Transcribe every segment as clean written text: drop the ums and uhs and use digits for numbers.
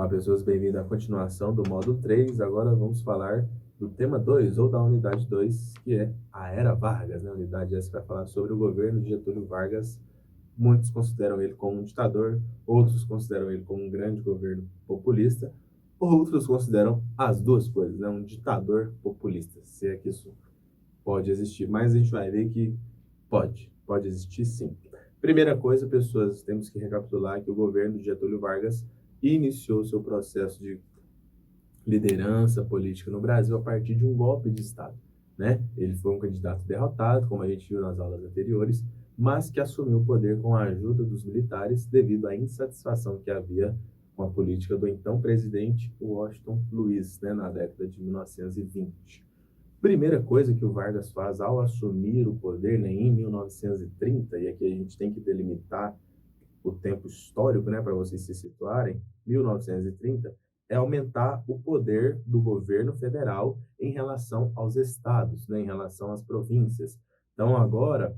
pessoas, bem-vindos à continuação do módulo 3. Agora vamos falar do tema 2, ou da unidade 2, que é a Era Vargas, né? A unidade essa vai falar sobre o governo de Getúlio Vargas. Muitos consideram ele como um ditador, outros consideram ele como um grande governo populista, outros consideram as duas coisas, né? Um ditador populista, se é que isso pode existir. Mas a gente vai ver que pode existir sim. Primeira coisa, pessoas, temos que recapitular que o governo de Getúlio Vargas iniciou seu processo de liderança política no Brasil a partir de um golpe de Estado, né? Ele foi um candidato derrotado, como a gente viu nas aulas anteriores, mas que assumiu o poder com a ajuda dos militares devido à insatisfação que havia com a política do então presidente Washington Luiz, né, na década de 1920. Primeira coisa que o Vargas faz ao assumir o poder, né, em 1930, e aqui a gente tem que delimitar o tempo histórico, né, para vocês se situarem, 1930, é aumentar o poder do governo federal em relação aos estados, né, em relação às províncias. Então, agora,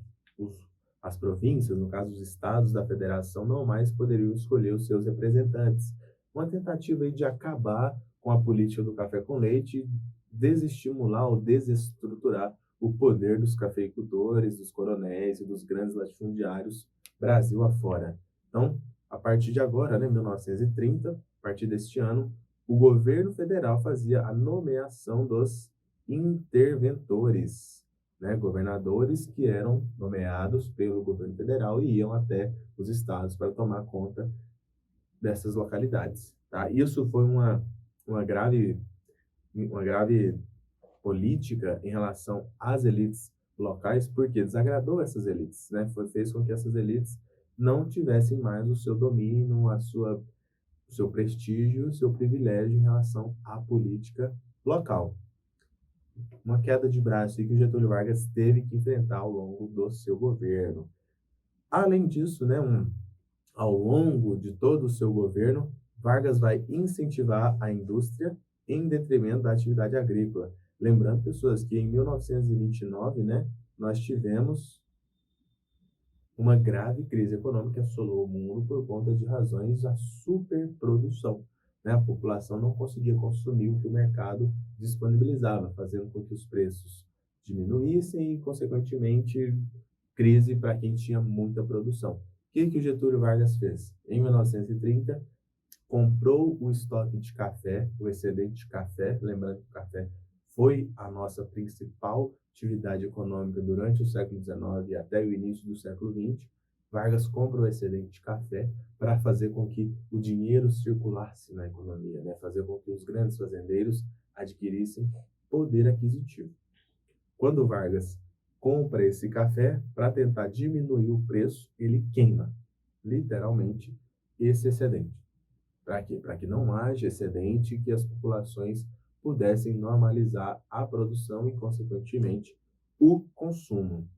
as províncias, no caso os estados da federação, não mais poderiam escolher os seus representantes. Uma tentativa aí de acabar com a política do café com leite, desestimular ou desestruturar o poder dos cafeicultores, dos coronéis e dos grandes latifundiários Brasil afora. Então, a partir de agora, né, 1930, a partir deste ano, o governo federal fazia a nomeação dos interventores, né, governadores que eram nomeados pelo governo federal e iam até os estados para tomar conta dessas localidades. Tá? Isso foi uma grave política em relação às elites locais, porque desagradou essas elites, né? Fez com que essas elites não tivessem mais o seu domínio, o seu prestígio, o seu privilégio em relação à política local. Uma queda de braço que o Getúlio Vargas teve que enfrentar ao longo do seu governo. Além disso, né, ao longo de todo o seu governo, Vargas vai incentivar a indústria em detrimento da atividade agrícola. Lembrando, pessoas, que em 1929, né, nós tivemos uma grave crise econômica que assolou o mundo por conta de razões da superprodução, né? A população não conseguia consumir o que o mercado disponibilizava, fazendo com que os preços diminuíssem e, consequentemente, crise para quem tinha muita produção. O que o Getúlio Vargas fez? Em 1930, comprou o estoque de café, o excedente de café, lembrando que o café foi a nossa principal atividade econômica durante o século XIX e até o início do século XX. Vargas compra o excedente de café para fazer com que o dinheiro circulasse na economia, né? Fazer com que os grandes fazendeiros adquirissem poder aquisitivo. Quando Vargas compra esse café, para tentar diminuir o preço, ele queima, literalmente, esse excedente. Para quê? Para que não haja excedente e que as populações pudessem normalizar a produção e, consequentemente, o consumo.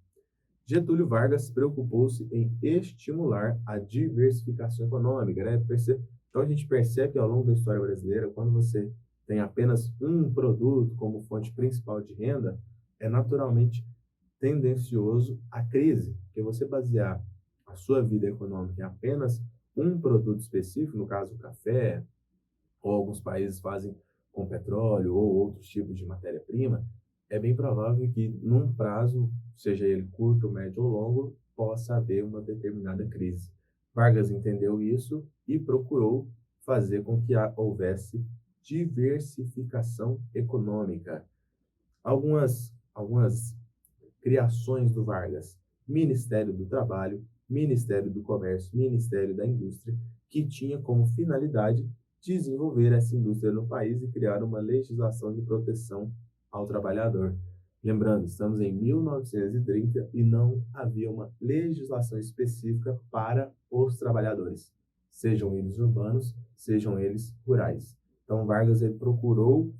Getúlio Vargas preocupou-se em estimular a diversificação econômica, né? Então, a gente percebe que ao longo da história brasileira, quando você tem apenas um produto como fonte principal de renda, é naturalmente tendencioso à crise, porque você basear a sua vida econômica em apenas um produto específico, no caso o café, ou alguns países fazem com petróleo ou outros tipos de matéria-prima, é bem provável que num prazo, seja ele curto, médio ou longo, possa haver uma determinada crise. Vargas entendeu isso e procurou fazer com que houvesse diversificação econômica. Algumas criações do Vargas: Ministério do Trabalho, Ministério do Comércio, Ministério da Indústria, que tinha como finalidade desenvolver essa indústria no país e criar uma legislação de proteção ao trabalhador. Lembrando, estamos em 1930 e não havia uma legislação específica para os trabalhadores, sejam eles urbanos, sejam eles rurais. Então, Vargas ele procurou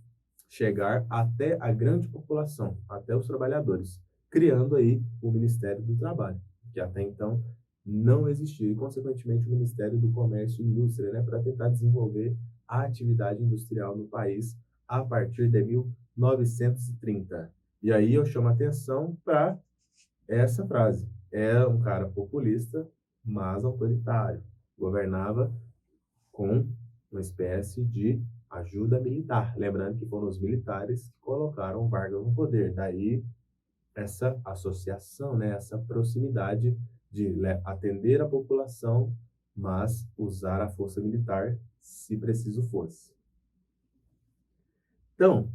chegar até a grande população, até os trabalhadores, criando aí o Ministério do Trabalho, que até então não existia, e, consequentemente, o Ministério do Comércio e Indústria, né, para tentar desenvolver a atividade industrial no país a partir de 1930. E aí eu chamo a atenção para essa frase. É um cara populista, mas autoritário. Governava com uma espécie de ajuda militar. Lembrando que foram os militares que colocaram Vargas no poder. Daí essa associação, né, essa proximidade de atender a população, mas usar a força militar se preciso fosse. Então,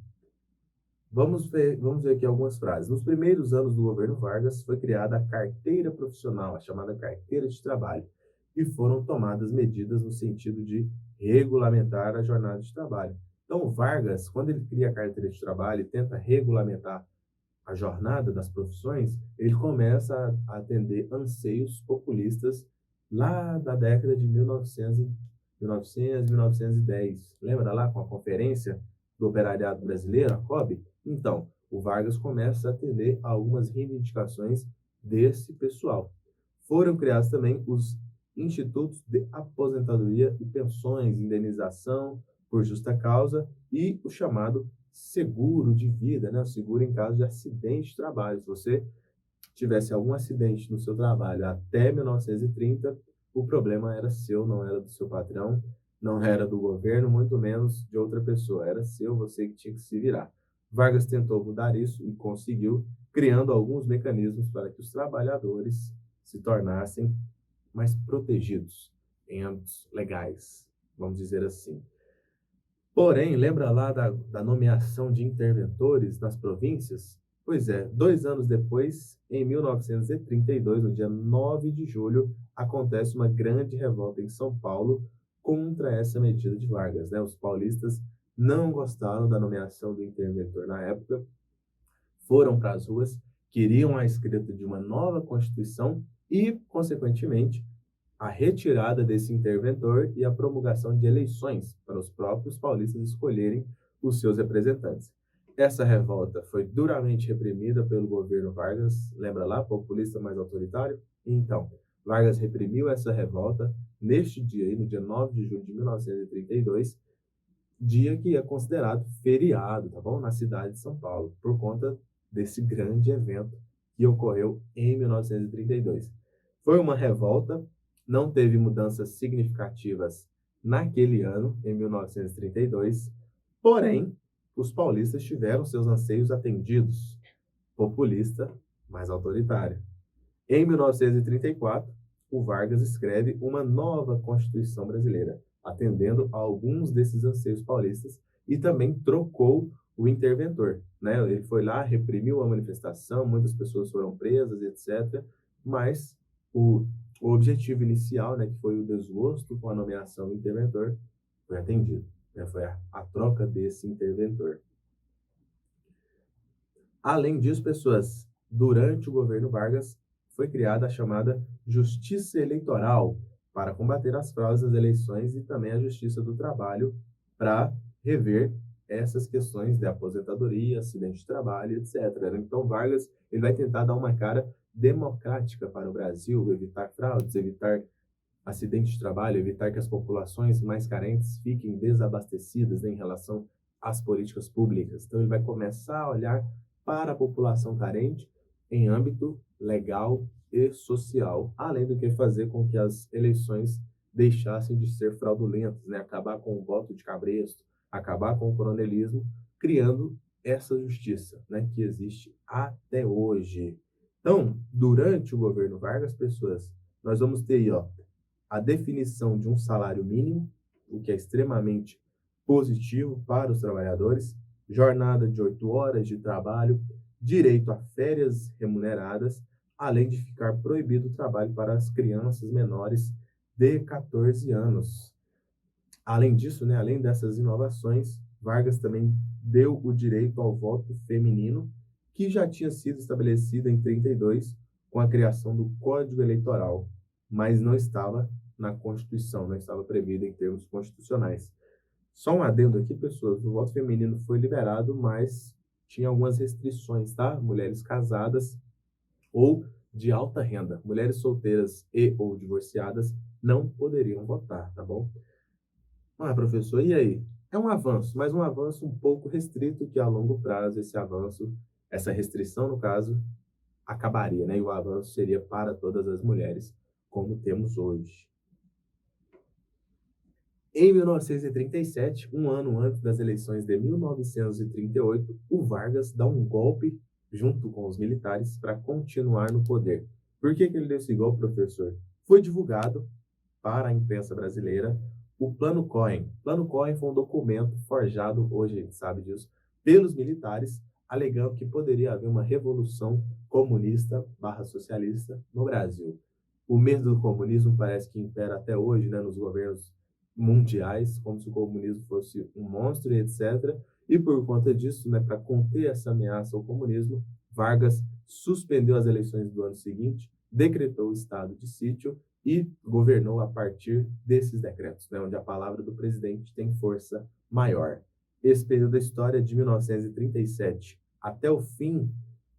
vamos ver aqui algumas frases. Nos primeiros anos do governo Vargas, foi criada a carteira profissional, a chamada carteira de trabalho, e foram tomadas medidas no sentido de regulamentar a jornada de trabalho. Então, Vargas, quando ele cria a carteira de trabalho e tenta regulamentar a jornada das profissões, ele começa a atender anseios populistas lá da década de 1910. Lembra lá com a Conferência do Operariado Brasileiro, a COB? Então, o Vargas começa a atender a algumas reivindicações desse pessoal. Foram criados também os institutos de aposentadoria e pensões, indenização por justa causa e o chamado seguro de vida, né? O seguro em caso de acidente de trabalho. Se você tivesse algum acidente no seu trabalho até 1930, o problema era seu, não era do seu patrão, não era do governo, muito menos de outra pessoa. Era seu, você que tinha que se virar. Vargas tentou mudar isso e conseguiu, criando alguns mecanismos para que os trabalhadores se tornassem mais protegidos em âmbitos legais, vamos dizer assim. Porém, lembra lá da nomeação de interventores nas províncias? Pois é, 2 anos depois, em 1932, no dia 9 de julho, acontece uma grande revolta em São Paulo contra essa medida de Vargas, né? Os paulistas não gostaram da nomeação do interventor na época, foram para as ruas, queriam a escrita de uma nova Constituição e, consequentemente, a retirada desse interventor e a promulgação de eleições para os próprios paulistas escolherem os seus representantes. Essa revolta foi duramente reprimida pelo governo Vargas, lembra lá, populista mais autoritário? Então, Vargas reprimiu essa revolta neste dia, no dia 9 de julho de 1932, dia que é considerado feriado, tá bom? Na cidade de São Paulo, por conta desse grande evento que ocorreu em 1932. Foi uma revolta, não teve mudanças significativas naquele ano, em 1932, porém, os paulistas tiveram seus anseios atendidos, populista, mais autoritário. Em 1934, o Vargas escreve uma nova Constituição brasileira, atendendo a alguns desses anseios paulistas e também trocou o interventor, né? Ele foi lá, reprimiu a manifestação, muitas pessoas foram presas, etc. Mas o objetivo inicial, né, que foi o desgosto com a nomeação do interventor, foi atendido, né? Foi a troca desse interventor. Além disso, pessoas, durante o governo Vargas, foi criada a chamada Justiça Eleitoral para combater as fraudes das eleições e também a Justiça do Trabalho para rever essas questões de aposentadoria, acidente de trabalho, etc. Então, Vargas ele vai tentar dar uma cara democrática para o Brasil, evitar fraudes, evitar acidente de trabalho, evitar que as populações mais carentes fiquem desabastecidas, né, em relação às políticas públicas. Então, ele vai começar a olhar para a população carente em âmbito legal e social, além do que fazer com que as eleições deixassem de ser fraudulentas, né? Acabar com o voto de cabresto, acabar com o coronelismo, criando essa justiça, né, que existe até hoje. Então, durante o governo Vargas, pessoas, nós vamos ter aí, ó, a definição de um salário mínimo, o que é extremamente positivo para os trabalhadores, jornada de 8 horas de trabalho, direito a férias remuneradas, além de ficar proibido o trabalho para as crianças menores de 14 anos. Além disso, né, além dessas inovações, Vargas também deu o direito ao voto feminino, que já tinha sido estabelecido em 32 com a criação do Código Eleitoral, mas não estava na Constituição, não estava previsto em termos constitucionais. Só um adendo aqui, pessoas, o voto feminino foi liberado, mas tinha algumas restrições, tá? Mulheres casadas ou de alta renda, mulheres solteiras e ou divorciadas não poderiam votar, tá bom? Ah, professor, e aí? É um avanço, mas um avanço um pouco restrito que a longo prazo esse avanço, essa restrição no caso, acabaria, né? E o avanço seria para todas as mulheres, como temos hoje. Em 1937, um ano antes das eleições de 1938, o Vargas dá um golpe junto com os militares para continuar no poder. Por que ele deu esse golpe, professor? Foi divulgado para a imprensa brasileira o Plano Cohen. O Plano Cohen foi um documento forjado, hoje a gente sabe disso, pelos militares, alegando que poderia haver uma revolução comunista barra socialista no Brasil. O medo do comunismo parece que impera até hoje, né, nos governos mundiais, como se o comunismo fosse um monstro e etc. E por conta disso, né, para conter essa ameaça ao comunismo, Vargas suspendeu as eleições do ano seguinte, decretou o estado de sítio e governou a partir desses decretos, né, onde a palavra do presidente tem força maior. Esse período da história, de 1937 até o fim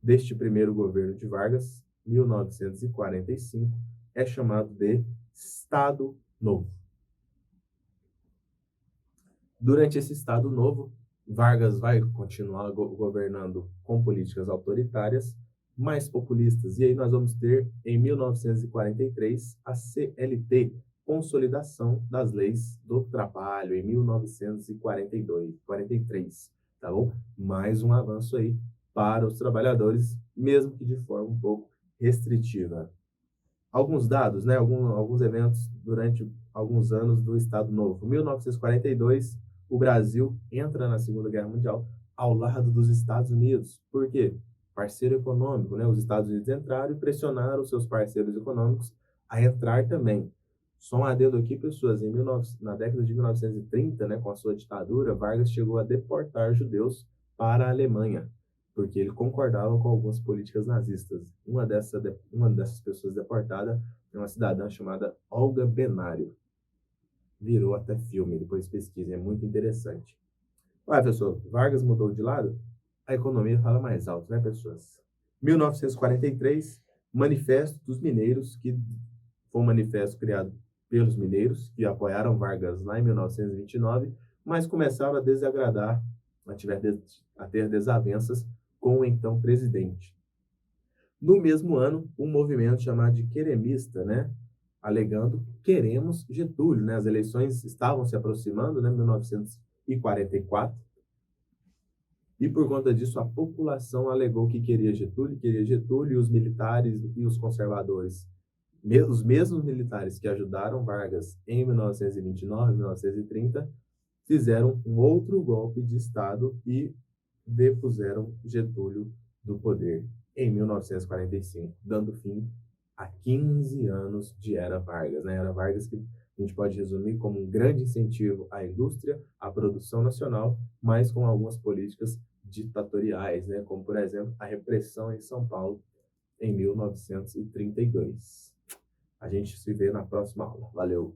deste primeiro governo de Vargas, 1945, é chamado de Estado Novo. Durante esse Estado Novo, Vargas vai continuar governando com políticas autoritárias, mais populistas. E aí nós vamos ter, em 1943, a CLT, Consolidação das Leis do Trabalho, em 1943, tá bom? Mais um avanço aí para os trabalhadores, mesmo que de forma um pouco restritiva. Alguns dados, né? Alguns eventos durante alguns anos do Estado Novo. Em 1942, o Brasil entra na Segunda Guerra Mundial ao lado dos Estados Unidos. Por quê? Parceiro econômico, né? Os Estados Unidos entraram e pressionaram seus parceiros econômicos a entrar também. Só um adendo aqui, pessoas, na década de 1930, né, com a sua ditadura, Vargas chegou a deportar judeus para a Alemanha, porque ele concordava com algumas políticas nazistas. Uma dessas pessoas deportada é uma cidadã chamada Olga Benário. Virou até filme, depois pesquisa, é muito interessante. Olha, pessoal, Vargas mudou de lado, a economia fala mais alto, né, pessoas? 1943, Manifesto dos Mineiros, que foi um manifesto criado pelos mineiros, que apoiaram Vargas lá em 1929, mas começaram a desagradar, a ter desavenças com o então presidente. No mesmo ano, um movimento chamado de queremista, né, alegando queremos Getúlio, né, as eleições estavam se aproximando, né, 1944, e por conta disso a população alegou que queria Getúlio, e os militares e os conservadores, os mesmos militares que ajudaram Vargas em 1929, 1930, fizeram um outro golpe de Estado e depuseram Getúlio do poder em 1945, dando fim a 15 anos de Era Vargas, né? Era Vargas que a gente pode resumir como um grande incentivo à indústria, à produção nacional, mas com algumas políticas ditatoriais, né? Como, por exemplo, a repressão em São Paulo em 1932. A gente se vê na próxima aula. Valeu!